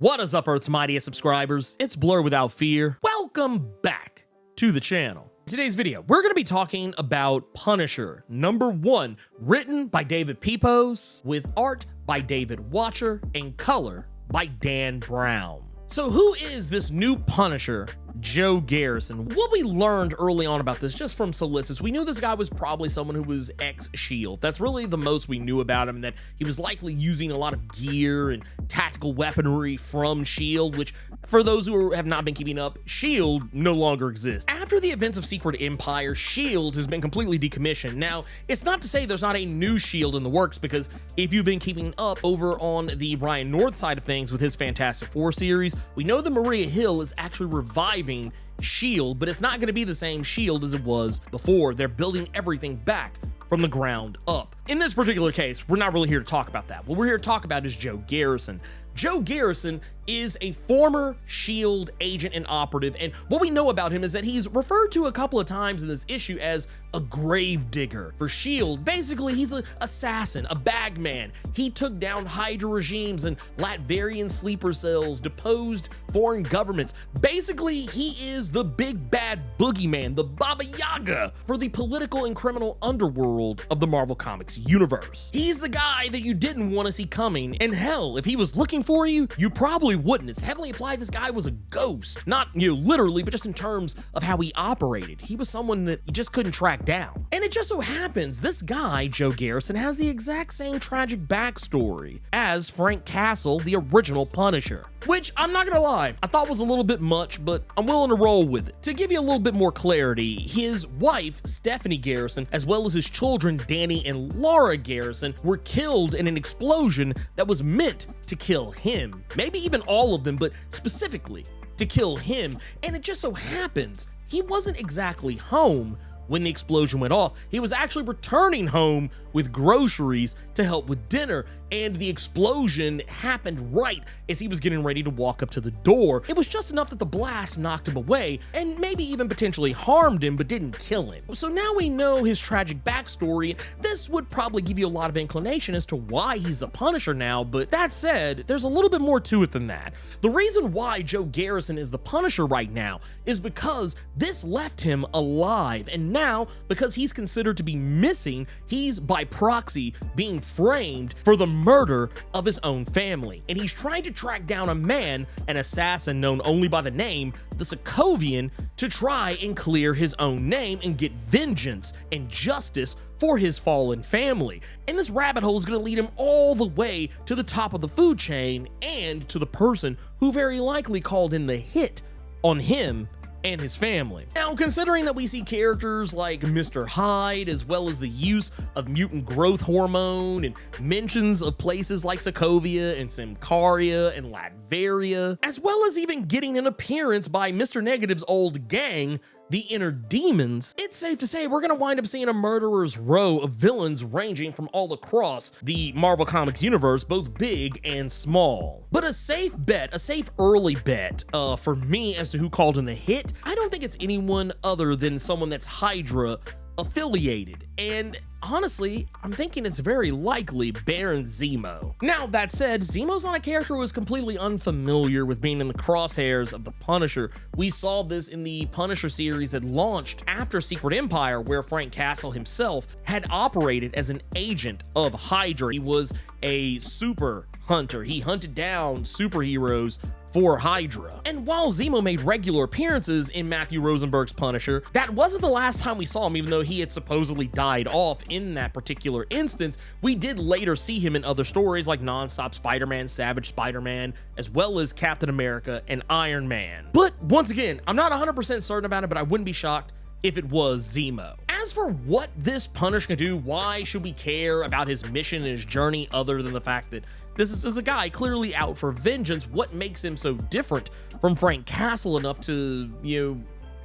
What is up, Earth's mightiest subscribers? It's Blerd without fear. Welcome back to the channel. In today's video, we're going to be talking about Punisher #1, written by David Pepose, with art by David Watcher, and color by Dan Brown. So who is this new Punisher, Joe Garrison? What we learned early on about this, just from solicits, we knew this guy was probably someone who was ex-SHIELD. That's really the most we knew about him, that he was likely using a lot of gear and tactical weaponry from SHIELD, which, for those who have not been keeping up, SHIELD no longer exists. After the events of Secret Empire, SHIELD has been completely decommissioned. Now, it's not to say there's not a new SHIELD in the works, because if you've been keeping up over on the Ryan North side of things with his Fantastic Four series, we know that Maria Hill is actually reviving SHIELD, but it's not going to be the same SHIELD as it was before. They're building everything back from the ground up. In this particular case, we're not really here to talk about that. What we're here to talk about is Joe Garrison. Joe Garrison is a former SHIELD agent and operative, and what we know about him is that he's referred to a couple of times in this issue as a grave digger for SHIELD. Basically, he's an assassin, a bagman. He took down Hydra regimes and Latverian sleeper cells, deposed foreign governments. Basically, he is the big bad boogeyman, the Baba Yaga for the political and criminal underworld of the Marvel Comics universe. He's the guy that you didn't want to see coming, and hell, if he was looking for you, you probably wouldn't. It's heavily implied this guy was a ghost. Not, literally, but just in terms of how he operated. He was someone that you just couldn't track down. And it just so happens this guy, Joe Garrison, has the exact same tragic backstory as Frank Castle, the original Punisher. Which, I'm not gonna lie, I thought was a little bit much, but I'm willing to roll with it. To give you a little bit more clarity, his wife, Stephanie Garrison, as well as his children, Danny and Laura Garrison, were killed in an explosion that was meant to kill him. Maybe even all of them, but specifically to kill him. And it just so happens he wasn't exactly home when the explosion went off. He was actually returning home with groceries to help with dinner, and the explosion happened right as he was getting ready to walk up to the door. It was just enough that the blast knocked him away and maybe even potentially harmed him, but didn't kill him. So now we know his tragic backstory. This would probably give you a lot of inclination as to why he's the Punisher now, but that said, there's a little bit more to it than that. The reason why Joe Garrison is the Punisher right now is because this left him alive, and now, because he's considered to be missing, he's by proxy being framed for the murder of his own family. And he's trying to track down a man, an assassin known only by the name the Sokovian, to try and clear his own name and get vengeance and justice for his fallen family. And this rabbit hole is going to lead him all the way to the top of the food chain and to the person who very likely called in the hit on him and his family. Now, considering that we see characters like Mr. Hyde, as well as the use of mutant growth hormone and mentions of places like Sokovia and Symkaria and Latveria, as well as even getting an appearance by Mr. Negative's old gang, the Inner Demons, it's safe to say we're gonna wind up seeing a murderer's row of villains ranging from all across the Marvel Comics universe, both big and small. But a safe bet, a safe early bet for me as to who called in the hit, I don't think it's anyone other than someone that's Hydra affiliated. And honestly, I'm thinking it's very likely Baron Zemo. Now, that said, Zemo's not a character who is completely unfamiliar with being in the crosshairs of the Punisher. We saw this in the Punisher series that launched after Secret Empire, where Frank Castle himself had operated as an agent of Hydra. He was a super hunter. He hunted down superheroes for Hydra. And while Zemo made regular appearances in Matthew Rosenberg's Punisher, that wasn't the last time we saw him. Even though he had supposedly died off in that particular instance, we did later see him in other stories like Non-Stop Spider-Man, Savage Spider-Man, as well as Captain America and Iron Man. But once again, I'm not 100% certain about it, but I wouldn't be shocked if it was Zemo. As for what this Punisher can do, why should we care about his mission and his journey other than the fact that this is a guy clearly out for vengeance? What makes him so different from Frank Castle enough to,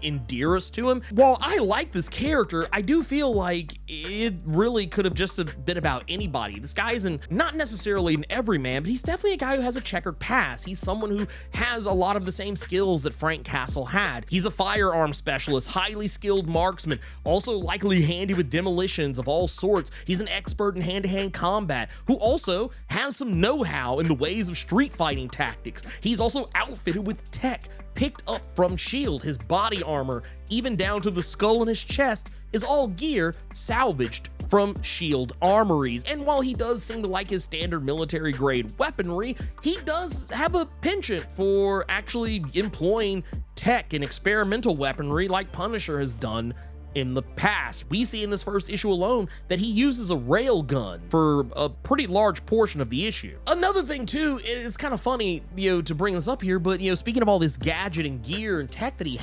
endear us to him. While I like this character, I do feel like it really could have just been about anybody. This guy isn't not necessarily an everyman, but he's definitely a guy who has a checkered past. He's someone who has a lot of the same skills that Frank Castle had. He's a firearm specialist, highly skilled marksman, also likely handy with demolitions of all sorts. He's an expert in hand-to-hand combat, who also has some know-how in the ways of street fighting tactics. He's also outfitted with tech picked up from S.H.I.E.L.D. His body armor, even down to the skull in his chest, is all gear salvaged from S.H.I.E.L.D. armories. And while he does seem to like his standard military grade weaponry, he does have a penchant for actually employing tech and experimental weaponry like Punisher has done in the past. We see in this first issue alone that he uses a rail gun for a pretty large portion of the issue. Another thing too, it's kind of funny, to bring this up here, but speaking of all this gadget and gear and tech that he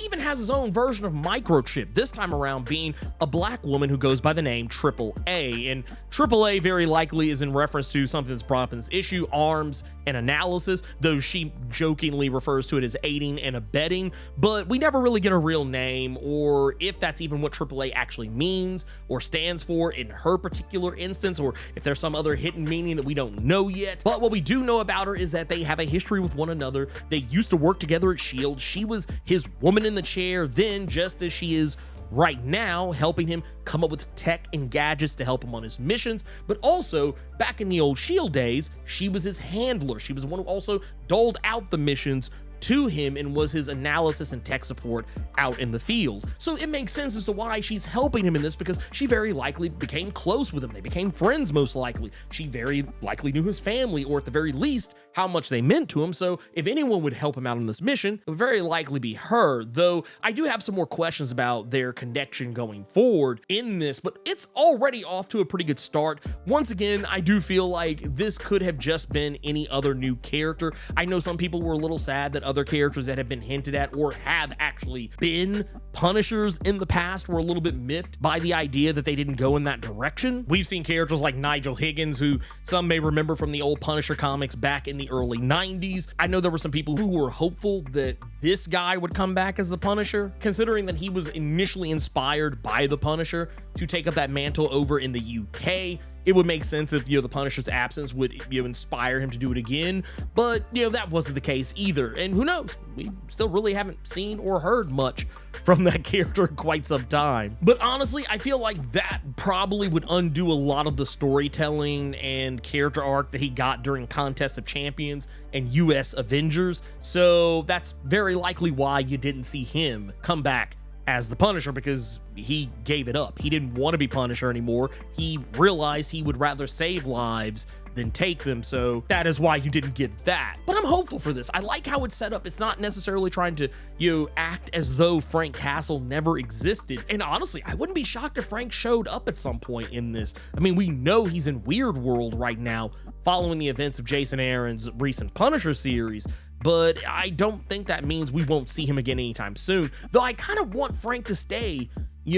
even has his own version of microchip, this time around being a black woman who goes by the name Triple A. And Triple A very likely is in reference to something that's brought up in this issue, arms and analysis, though she jokingly refers to it as aiding and abetting, but we never really get a real name, or if that's even what AAA actually means or stands for in her particular instance, or if there's some other hidden meaning that we don't know yet. But what we do know about her is that they have a history with one another. They used to work together at S.H.I.E.L.D. She was his woman in the chair then, just as she is right now, helping him come up with tech and gadgets to help him on his missions. But also, back in the old S.H.I.E.L.D. days, she was his handler. She was the one who also doled out the missions to him and was his analysis and tech support out in the field. So it makes sense as to why she's helping him in this, because she very likely became close with him. They became friends most likely. She very likely knew his family, or at the very least, how much they meant to him. So if anyone would help him out on this mission, it would very likely be her, though I do have some more questions about their connection going forward in this, but it's already off to a pretty good start. Once again, I do feel like this could have just been any other new character. I know some people were a little sad that other characters that have been hinted at or have actually been Punishers in the past were a little bit miffed by the idea that they didn't go in that direction. We've seen characters like Nigel Higgins, who some may remember from the old Punisher comics back in the early 90s. I know there were some people who were hopeful that this guy would come back as the Punisher, considering that he was initially inspired by the Punisher to take up that mantle over in the UK. It would make sense if, the Punisher's absence would, inspire him to do it again, but, that wasn't the case either. And who knows? We still really haven't seen or heard much from that character in quite some time. But honestly, I feel like that probably would undo a lot of the storytelling and character arc that he got during Contest of Champions and US Avengers. So that's very likely why you didn't see him come back as the Punisher, because he gave it up. He didn't want to be Punisher anymore. He realized he would rather save lives than take them, so that is why you didn't get that. But I'm hopeful for this. I like how it's set up. It's not necessarily trying to, act as though Frank Castle never existed. And honestly, I wouldn't be shocked if Frank showed up at some point in this. I mean, we know he's in Weird World right now, following the events of Jason Aaron's recent Punisher series, but I don't think that means we won't see him again anytime soon. Though I kind of want Frank to stay,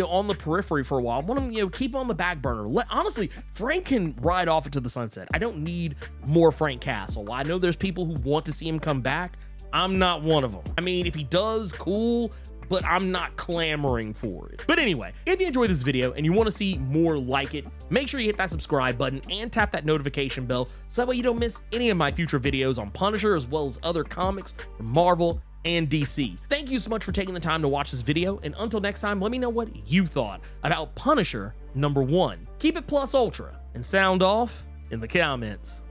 on the periphery for a while. I want him, keep on the back burner. Honestly, Frank can ride off into the sunset. I don't need more Frank Castle. I know there's people who want to see him come back. I'm not one of them. I mean, if he does, cool, but I'm not clamoring for it. But anyway, if you enjoyed this video and you want to see more like it, make sure you hit that subscribe button and tap that notification bell, so that way you don't miss any of my future videos on Punisher, as well as other comics from Marvel and DC. Thank you so much for taking the time to watch this video, and until next time, let me know what you thought about Punisher #1. Keep it plus ultra, and sound off in the comments.